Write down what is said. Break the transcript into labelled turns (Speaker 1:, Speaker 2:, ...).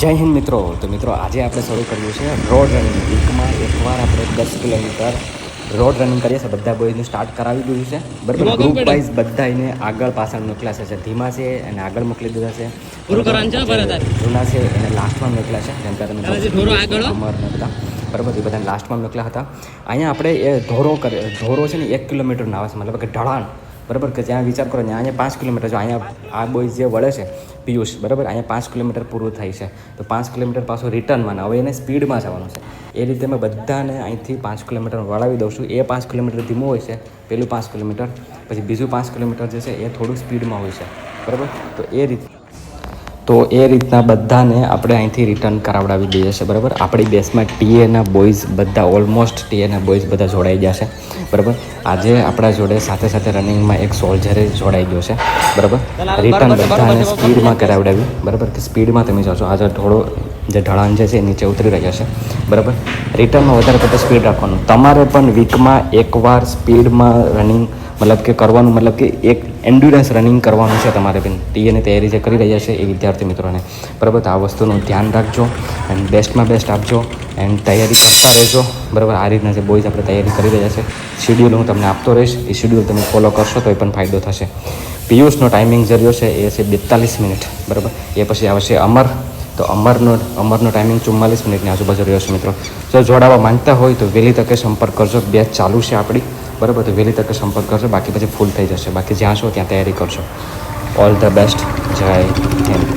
Speaker 1: જય હિન્દ મિત્રો. તો મિત્રો આજે આપણે શરૂ કર્યું છે રોડ રનિંગ. વીકમાં એકવાર આપણે 10 કિલોમીટર રોડ રનિંગ કરીએ છીએ. બધા બોયને સ્ટાર્ટ કરાવી દીધું છે બરાબર. ગ્રુપ વાઇઝ બધા એને આગળ પાછળ મોકલ્યા છે. ધીમા છે એને આગળ મોકલી દીધા છે, જૂના છે એને લાસ્ટમાં મોકલ્યા છે. જેમ કે તમે અમર ને બધા બરાબર એ બધાને લાસ્ટમાં મોકલ્યા હતા. અહીંયા આપણે એ ધોરો છે ને 1 કિલોમીટરનો આવે છે, મતલબ કે ઢળાણ બરાબર. કે જ્યાં વિચાર કરો અહીંયા 5 કિલોમીટર જો અહીંયા આ બોય જે વળે છે પિયુષ બરાબર, અહીંયા 5 કિલોમીટર પૂરું થાય છે તો 5 કિલોમીટર પાછું રિટર્નમાં હવે એને સ્પીડમાં જવાનું છે. એ રીતે મેં બધાને અહીંથી 5 કિલોમીટર વળાવી દઉં છું. એ 5 કિલોમીટર ધીમું હોય છે પહેલું 5 કિલોમીટર, પછી બીજું 5 કિલોમીટર જે છે એ થોડું સ્પીડમાં હોય છે બરાબર. તો એ રીતના બધાને આપણે અહીંથી રિટર્ન કરાવડાવી દઈએ છીએ બરાબર. આપણી બેસમાં ટીએના બોયઝ બધા ઓલમોસ્ટ ટીએના બોયઝ બધા જોડાઈ ગયા છે બરાબર. આજે આપણા જોડે સાથે સાથે રનિંગમાં એક સોલ્જરે જોડાઈ ગયો છે બરાબર. રિટર્ન બધાને સ્પીડમાં કરાવડાવી બરાબર. કે સ્પીડમાં તમે જાઓ છો. આજે થોડો જે ઢળાણ જે છે એ નીચે ઉતરી રહ્યા છે બરાબર. રિટર્નમાં વધારે પડતું સ્પીડ રાખવાનું. તમારે પણ વીકમાં એકવાર સ્પીડમાં રનિંગ મતલબ કે કરવાનું, મતલબ કે એક એન્ડ્યુરન્સ રનિંગ કરવાનું છે તમારે પણ. ટીએની તૈયારી જે કરી રહ્યા છે એ વિદ્યાર્થી મિત્રોને બરાબર. તો આ વસ્તુનું ધ્યાન રાખજો એન્ડ બેસ્ટમાં બેસ્ટ આપજો એન્ડ તૈયારી કરતા રહેજો બરાબર. આ રીતના જે બોયઝ આપણે તૈયારી કરી રહ્યા છે શિડ્યુલ હું તમને આપતો રહીશ. એ શિડ્યુલ તમે ફોલો કરશો તો એ પણ ફાયદો થશે. પિયુષનો ટાઈમિંગ જે રહ્યો છે એ છે 42 મિનિટ બરાબર. એ પછી આવશે અમર. તો અમરનો ટાઈમિંગ 44 મિનિટની આજુબાજુ રહ્યો છે મિત્રો. જો જોડાવા માંગતા હોય તો વહેલી તકે સંપર્ક કરજો. બેચ ચાલુ છે આપણી બરાબર. તો વહેલી તકે સંપર્ક કરજો, બાકી પછી ફૂલ થઈ જશે. બાકી જ્યાં છો ત્યાં તૈયારી કરજો. All the best. જય હિન્દ.